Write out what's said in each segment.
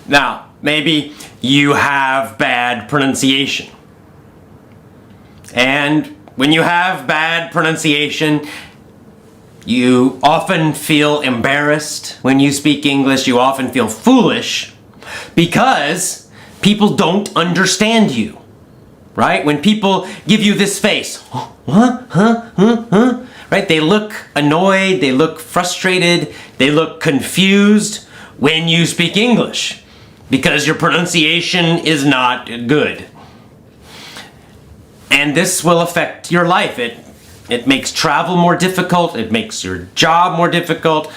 Now, maybe you have bad pronunciation. And when you have bad pronunciation, you often feel embarrassed when you speak English. You often feel foolish because people don't understand you, right? When people give you this face, right? They look annoyed, they look frustrated, they look confused when you speak English because your pronunciation is not good. And this will affect your life. It makes travel more difficult, it makes your job more difficult,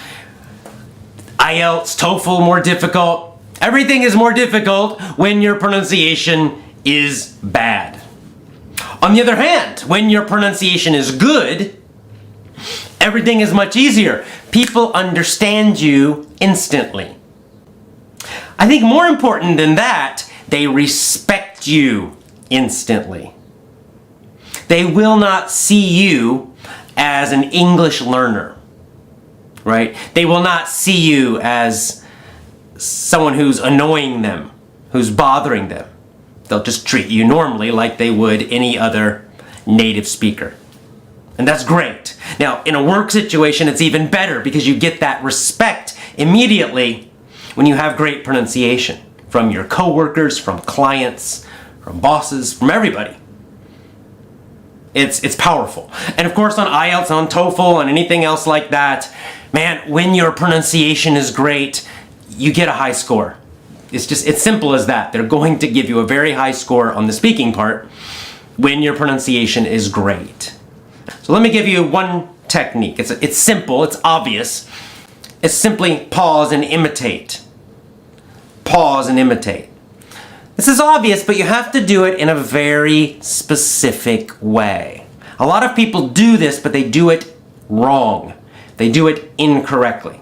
IELTS, TOEFL more difficult. Everything is more difficult when your pronunciation is bad. On the other hand, when your pronunciation is good, everything is much easier. People understand you instantly. I think more important than that, they respect you instantly. They will not see you as an English learner, right? They will not see you as someone who's annoying them, who's bothering them. They'll just treat you normally like they would any other native speaker. And that's great. Now, in a work situation, it's even better because you get that respect immediately when you have great pronunciation from your coworkers, from clients, from bosses, from everybody. It's powerful. And of course on IELTS, on TOEFL, on anything else like that, man, when your pronunciation is great, you get a high score. It's simple as that. They're going to give you a very high score on the speaking part when your pronunciation is great. So let me give you one technique. It's simple, it's obvious. It's simply pause and imitate. Pause and imitate. This is obvious, but you have to do it in a very specific way. A lot of people do this, but they do it wrong. They do it incorrectly.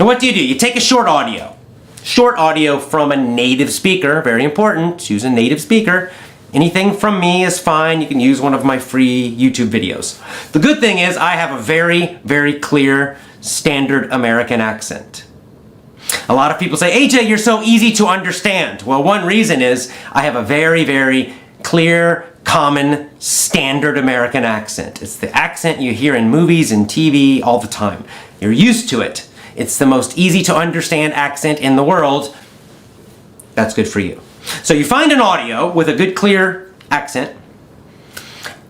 Now what do? You take a short audio. Short audio from a native speaker, very important, choose a native speaker. Anything from me is fine, you can use one of my free YouTube videos. The good thing is I have a very, very clear standard American accent. A lot of people say, AJ, you're so easy to understand. Well, one reason is I have a very, very clear, common, standard American accent. It's the accent you hear in movies and TV all the time. You're used to it. It's the most easy to understand accent in the world. That's good for you. So you find an audio with a good, clear accent,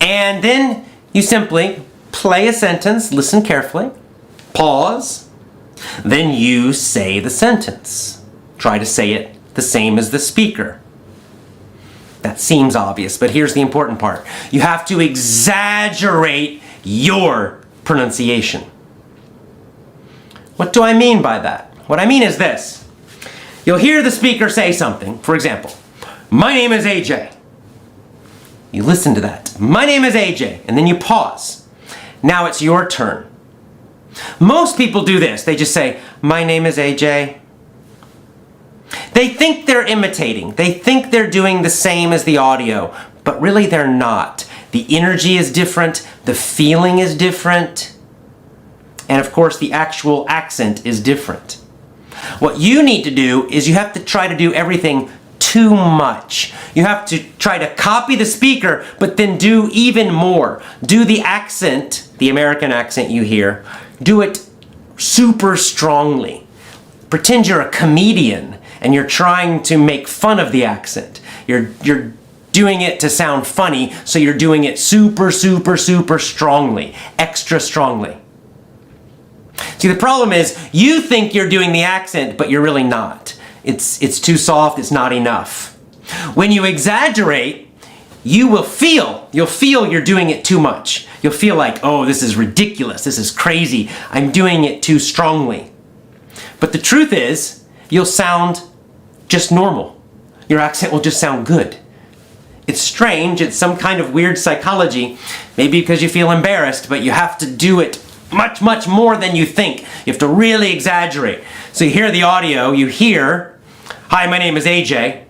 and then you simply play a sentence, listen carefully, pause, then you say the sentence. Try to say it the same as the speaker. That seems obvious, but here's the important part. You have to exaggerate your pronunciation. What do I mean by that? What I mean is this. You'll hear the speaker say something, for example, my name is AJ. You listen to that. My name is AJ, and then you pause. Now it's your turn. Most people do this. They just say, my name is AJ. They think they're imitating. They think they're doing the same as the audio, but really they're not. The energy is different. The feeling is different. And of course, the actual accent is different. What you need to do is you have to try to do everything too much. You have to try to copy the speaker, but then do even more. Do the accent, the American accent you hear, do it super strongly. Pretend you're a comedian and you're trying to make fun of the accent. You're doing it to sound funny, so you're doing it super, super, super strongly, extra strongly. See, the problem is you think you're doing the accent, but you're really not. It's too soft, it's not enough. When you exaggerate, you'll feel you're doing it too much. You'll feel like, oh, this is ridiculous, this is crazy, I'm doing it too strongly. But the truth is, you'll sound just normal. Your accent will just sound good. It's strange, it's some kind of weird psychology, maybe because you feel embarrassed, but you have to do it much, much more than you think. You have to really exaggerate. So you hear the audio, you hear, hi, my name is AJ.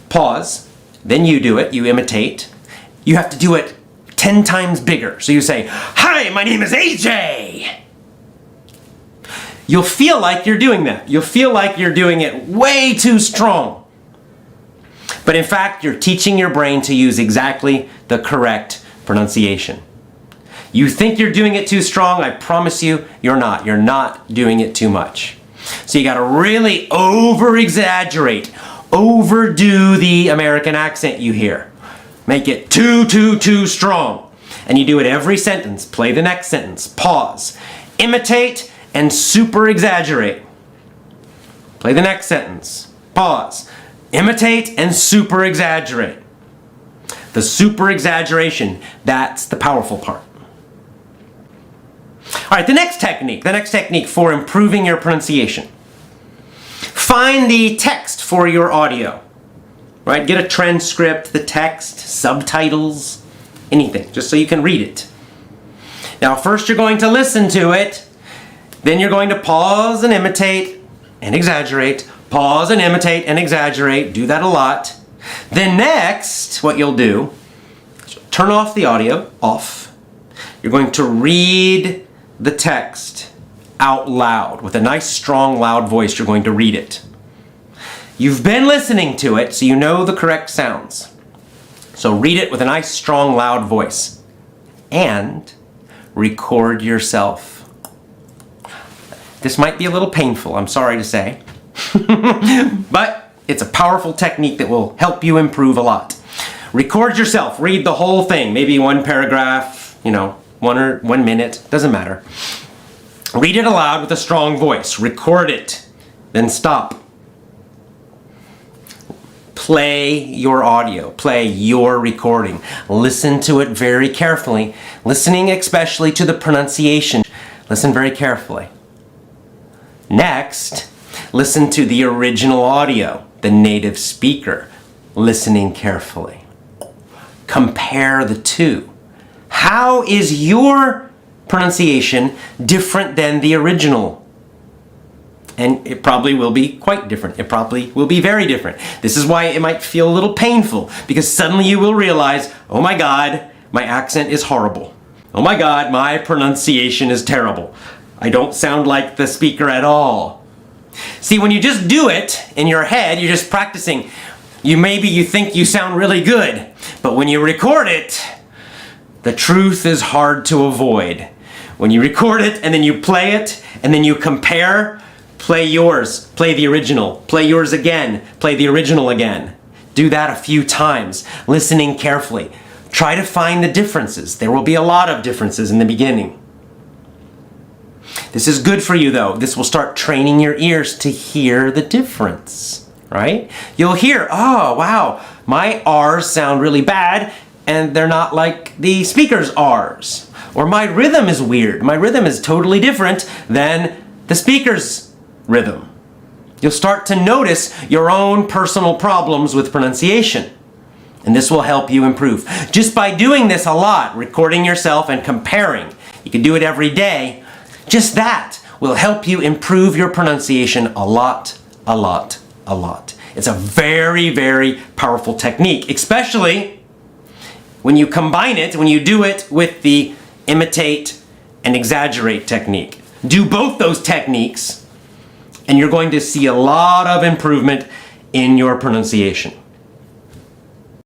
Pause. Then you do it, you imitate. You have to do it 10 times bigger. So you say, hi, my name is AJ. you'll feel like you're doing that. You'll feel like you're doing it way too strong. But in fact, you're teaching your brain to use exactly the correct pronunciation. You think you're doing it too strong, I promise you, you're not. You're not doing it too much. So you gotta really over-exaggerate, overdo the American accent you hear. Make it too strong. And you do it every sentence. Play the next sentence. Pause. Imitate and super-exaggerate. Play the next sentence. Pause. Imitate and super-exaggerate. The super-exaggeration, that's the powerful part. All right, the next technique for improving your pronunciation. Find the text for your audio. Right? Get a transcript, the text, subtitles, anything, just so you can read it. Now, first you're going to listen to it, then you're going to pause and imitate and exaggerate. Pause and imitate and exaggerate. Do that a lot. Then next, what you'll do, turn off the audio, off. You're going to read the text out loud. With a nice, strong, loud voice, you're going to read it. You've been listening to it, so you know the correct sounds. So read it with a nice, strong, loud voice. And record yourself. This might be a little painful, I'm sorry to say. But it's a powerful technique that will help you improve a lot. Record yourself. Read the whole thing. Maybe one paragraph, 1 minute. Doesn't matter. Read it aloud with a strong voice. Record it. Then stop. Play your audio. Play your recording. Listen to it very carefully. Listening especially to the pronunciation. Listen very carefully. Next, listen to the original audio, the native speaker, listening carefully. Compare the two. How is your pronunciation different than the original? And it probably will be quite different. It probably will be very different. This is why it might feel a little painful, because suddenly you will realize, oh my God, my accent is horrible. Oh my God, my pronunciation is terrible. I don't sound like the speaker at all. See, when you just do it in your head, you're just practicing. You think you sound really good, but when you record it, the truth is hard to avoid. When you record it and then you play it and then you compare, play yours, play the original, play yours again, play the original again. Do that a few times, listening carefully. Try to find the differences. There will be a lot of differences in the beginning. This is good for you though. This will start training your ears to hear the difference, right? You'll hear, oh wow, my R's sound really bad and they're not like the speaker's R's. Or my rhythm is weird. My rhythm is totally different than the speaker's rhythm. You'll start to notice your own personal problems with pronunciation. And this will help you improve. Just by doing this a lot, recording yourself and comparing, you can do it every day. Just that will help you improve your pronunciation a lot. It's a very, very powerful technique, especially when you combine it, when you do it with the imitate and exaggerate technique. Do both those techniques, and you're going to see a lot of improvement in your pronunciation.